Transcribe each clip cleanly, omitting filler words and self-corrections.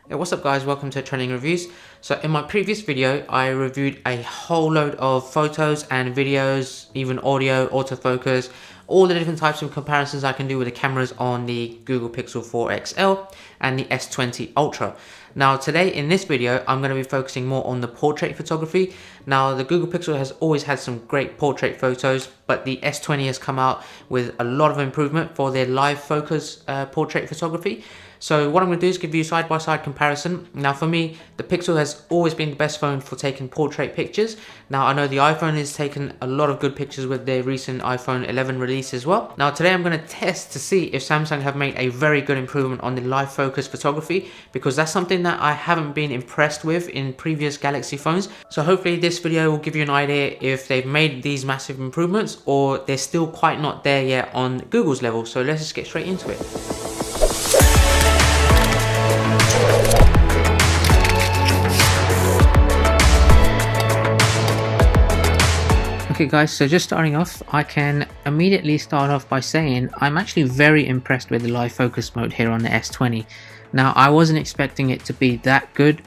Hey, what's up guys, welcome to Trending Reviews. So in my previous video I reviewed a whole load of photos and videos, even audio, autofocus, all the different types of comparisons I can do with the cameras on the Google Pixel 4 XL and the S20 Ultra. Now today in this video I'm going to be focusing more on the portrait photography. Now the Google Pixel has always had some great portrait photos, but the S20 has come out with a lot of improvement for their live focus portrait photography. So what I'm going to do is give you a side-by-side comparison. Now for me, the Pixel has always been the best phone for taking portrait pictures. Now I know the iPhone has taken a lot of good pictures with their recent iPhone 11 release as well. Now today I'm going to test to see if Samsung have made a very good improvement on the live focus photography, because that's something that I haven't been impressed with in previous Galaxy phones. So hopefully this video will give you an idea if they've made these massive improvements or they're still quite not there yet on Google's level. So let's just get straight into it. Okay guys, so just starting off, I can immediately start off by saying I'm actually very impressed with the live focus mode here on the S20. Now I wasn't expecting it to be that good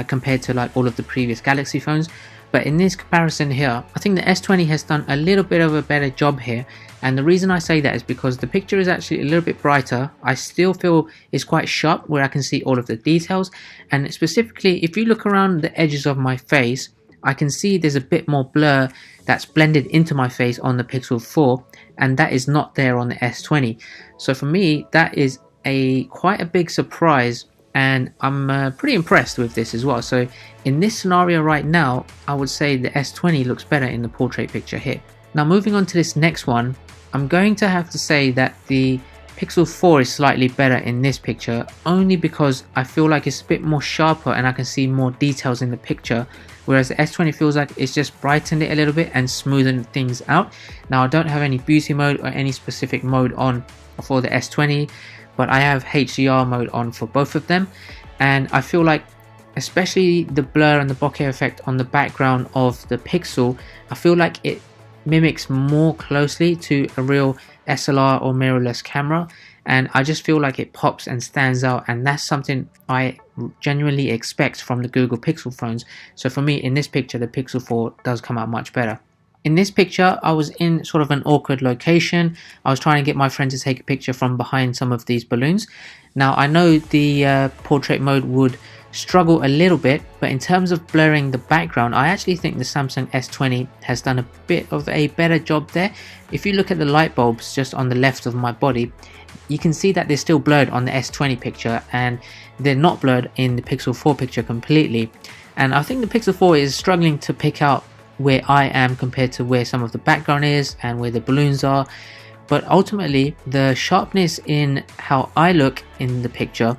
compared to like all of the previous Galaxy phones, but in this comparison here, I think the S20 has done a little bit of a better job here. And the reason I say that is because the picture is actually a little bit brighter. I still feel it's quite sharp where I can see all of the details, and specifically if you look around the edges of my face, I can see there's a bit more blur that's blended into my face on the Pixel 4, and that is not there on the S20. So for me, that is quite a big surprise, and I'm pretty impressed with this as well. So in this scenario right now, I would say the S20 looks better in the portrait picture here. Now moving on to this next one, I'm going to have to say that the Pixel 4 is slightly better in this picture, only because I feel like it's a bit more sharper and I can see more details in the picture, whereas the S20 feels like it's just brightened it a little bit and smoothened things out. Now I don't have any beauty mode or any specific mode on for the S20, but I have HDR mode on for both of them, and I feel like especially the blur and the bokeh effect on the background of the Pixel, I feel like it mimics more closely to a real SLR or mirrorless camera, and I just feel like it pops and stands out, and that's something I genuinely expect from the Google Pixel phones. So for me in this picture, the Pixel 4 does come out much better. In this picture, I was in sort of an awkward location. I was trying to get my friend to take a picture from behind some of these balloons. Now I know the portrait mode would struggle a little bit, but in terms of blurring the background, I actually think the Samsung S20 has done a bit of a better job there. If you look at the light bulbs just on the left of my body, you can see that they're still blurred on the S20 picture, and they're not blurred in the Pixel 4 picture completely. And I think the Pixel 4 is struggling to pick out where I am compared to where some of the background is and where the balloons are. But ultimately, the sharpness in how I look in the picture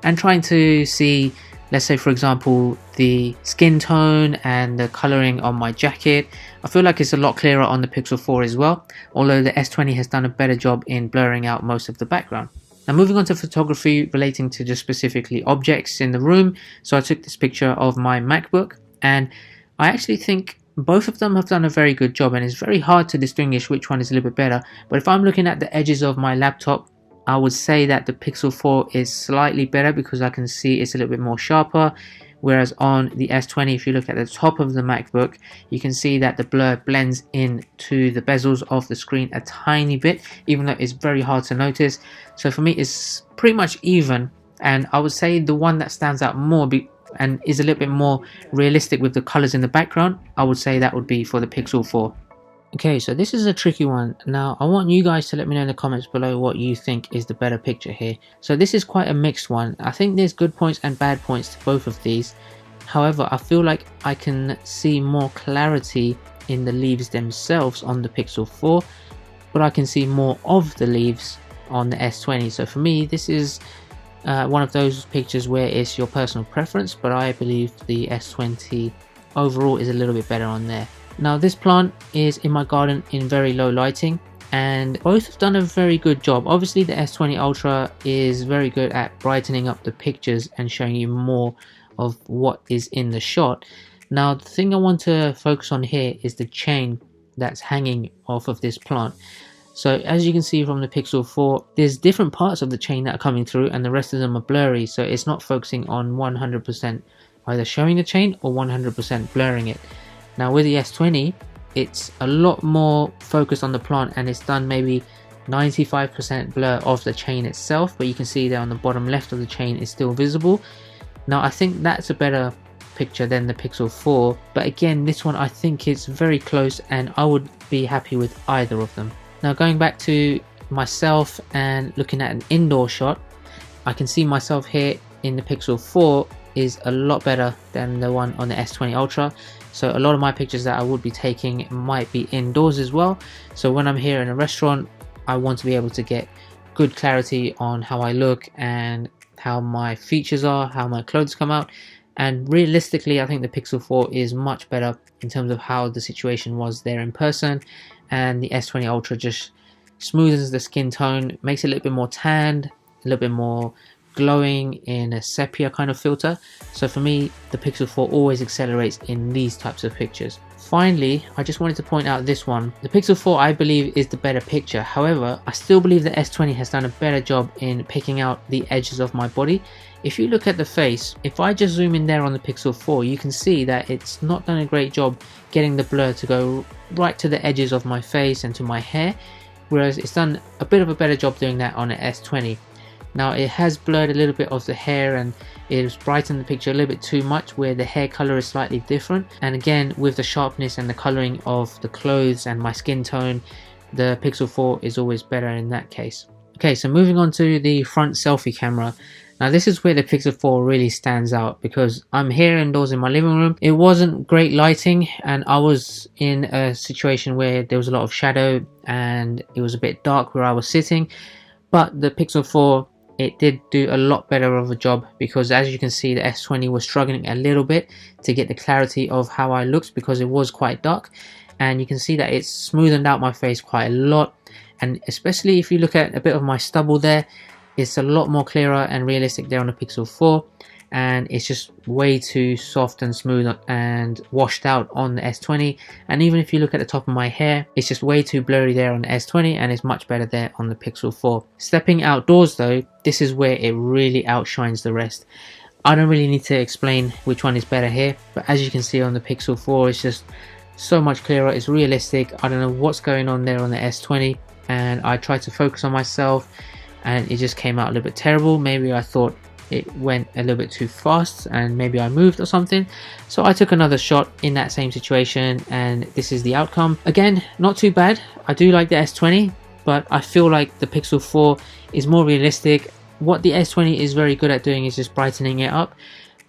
and trying to see, let's say for example, the skin tone and the coloring on my jacket, I feel like it's a lot clearer on the Pixel 4 as well, although the S20 has done a better job in blurring out most of the background. Now moving on to photography relating to just specifically objects in the room. So I took this picture of my MacBook, and I actually think both of them have done a very good job, and it's very hard to distinguish which one is a little bit better. But if I'm looking at the edges of my laptop, I would say that the Pixel 4 is slightly better because I can see it's a little bit more sharper, whereas on the S20, if you look at the top of the MacBook, you can see that the blur blends into the bezels of the screen a tiny bit, even though it's very hard to notice. So for me, it's pretty much even, and I would say the one that stands out more and is a little bit more realistic with the colors in the background, I would say that would be for the Pixel 4. Okay, so this is a tricky one. Now I want you guys to let me know in the comments below what you think is the better picture here. So this is quite a mixed one. I think there's good points and bad points to both of these. However, I feel like I can see more clarity in the leaves themselves on the Pixel 4, but I can see more of the leaves on the S20. So for me, this is one of those pictures where it's your personal preference, but I believe the S20 overall is a little bit better on there. Now this plant is in my garden in very low lighting, and both have done a very good job. Obviously the S20 Ultra is very good at brightening up the pictures and showing you more of what is in the shot. Now the thing I want to focus on here is the chain that's hanging off of this plant. So as you can see from the Pixel 4, there's different parts of the chain that are coming through and the rest of them are blurry, so it's not focusing on 100% either showing the chain or 100% blurring it. Now with the S20, it's a lot more focused on the plant and it's done maybe 95% blur of the chain itself, but you can see there on the bottom left of the chain is still visible. Now I think that's a better picture than the Pixel 4, but again, this one I think is very close and I would be happy with either of them. Now going back to myself and looking at an indoor shot, I can see myself here in the Pixel 4 is a lot better than the one on the S20 Ultra. So a lot of my pictures that I would be taking might be indoors as well. So when I'm here in a restaurant, I want to be able to get good clarity on how I look and how my features are, how my clothes come out. And realistically, I think the Pixel 4 is much better in terms of how the situation was there in person, and the S20 Ultra just smoothens the skin tone, makes it a little bit more tanned, a little bit more glowing in a sepia kind of filter. So for me, the Pixel 4 always accelerates in these types of pictures. Finally, I just wanted to point out this one. The Pixel 4 I believe is the better picture. However, I still believe the S20 has done a better job in picking out the edges of my body. If you look at the face, if I just zoom in there on the Pixel 4, you can see that it's not done a great job getting the blur to go right to the edges of my face and to my hair, whereas it's done a bit of a better job doing that on an S20. Now it has blurred a little bit of the hair and it has brightened the picture a little bit too much, where the hair color is slightly different, and again with the sharpness and the coloring of the clothes and my skin tone, the Pixel 4 is always better in that case. Okay, so moving on to the front selfie camera. Now this is where the Pixel 4 really stands out, because I'm here indoors in my living room. It wasn't great lighting and I was in a situation where there was a lot of shadow and it was a bit dark where I was sitting, but the Pixel 4, it did do a lot better of a job, because as you can see the S20 was struggling a little bit to get the clarity of how I looked because it was quite dark, and you can see that it's smoothened out my face quite a lot, and especially if you look at a bit of my stubble there, it's a lot more clearer and realistic there on the Pixel 4, and it's just way too soft and smooth and washed out on the S20. And even if you look at the top of my hair, it's just way too blurry there on the S20 and it's much better there on the Pixel 4. Stepping outdoors though, this is where it really outshines the rest. I don't really need to explain which one is better here, but as you can see on the Pixel 4, it's just so much clearer, it's realistic. I don't know what's going on there on the S20, and I tried to focus on myself and it just came out a little bit terrible. Maybe I thought it went a little bit too fast and maybe I moved or something, so I took another shot in that same situation and this is the outcome. Again, not too bad. I do like the S20, but I feel like the Pixel 4 is more realistic. What the S20 is very good at doing is just brightening it up,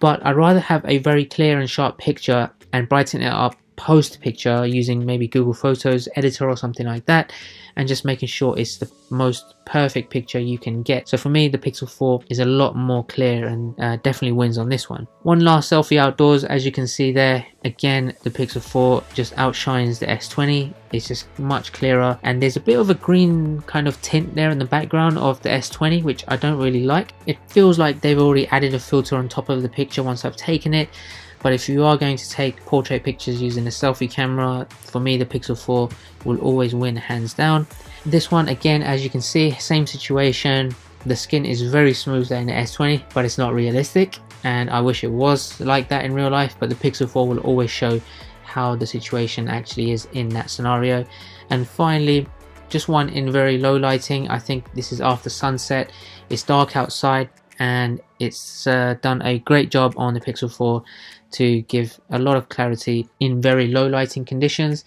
but I'd rather have a very clear and sharp picture and brighten it up post picture using maybe Google Photos editor or something like that, and just making sure it's the most perfect picture you can get. So for me, the Pixel 4 is a lot more clear and definitely wins on this one. One last selfie outdoors, as you can see there, again the Pixel 4 just outshines the S20. It's just much clearer, and there's a bit of a green kind of tint there in the background of the S20, which I don't really like. It feels like they've already added a filter on top of the picture once I've taken it. But if you are going to take portrait pictures using a selfie camera, for me the Pixel 4 will always win hands down. This one, again, as you can see, same situation. The skin is very smooth there in the S20, but it's not realistic, and I wish it was like that in real life, but the Pixel 4 will always show how the situation actually is in that scenario. And finally, just one in very low lighting. I think this is after sunset. It's dark outside and it's done a great job on the Pixel 4 to give a lot of clarity in very low lighting conditions.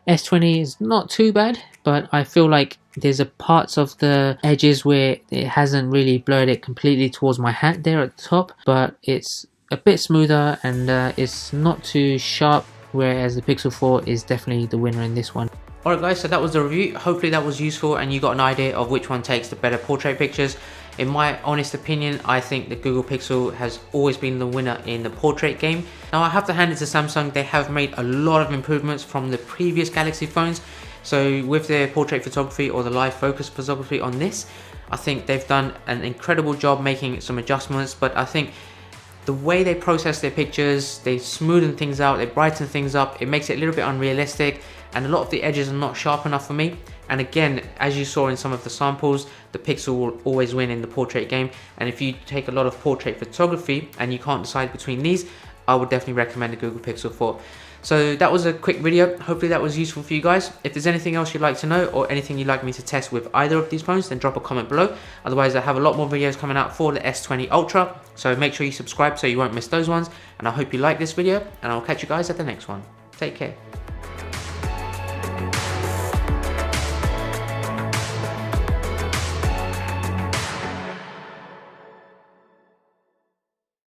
S20 is not too bad, but I feel like there's a parts of the edges where it hasn't really blurred it completely towards my hat there at the top, but it's a bit smoother and it's not too sharp, whereas the Pixel 4 is definitely the winner in this one. Alright guys, so that was the review. Hopefully that was useful and you got an idea of which one takes the better portrait pictures. In my honest opinion, I think the Google Pixel has always been the winner in the portrait game. Now I have to hand it to Samsung, they have made a lot of improvements from the previous Galaxy phones. So with their portrait photography or the live focus photography on this, I think they've done an incredible job making some adjustments, but I think the way they process their pictures, they smoothen things out, they brighten things up, it makes it a little bit unrealistic, and a lot of the edges are not sharp enough for me. And again, as you saw in some of the samples, the Pixel will always win in the portrait game. And if you take a lot of portrait photography and you can't decide between these, I would definitely recommend the Google Pixel 4. So that was a quick video. Hopefully that was useful for you guys. If there's anything else you'd like to know or anything you'd like me to test with either of these phones, then drop a comment below. Otherwise, I have a lot more videos coming out for the S20 Ultra. So make sure you subscribe so you won't miss those ones. And I hope you like this video, and I'll catch you guys at the next one. Take care.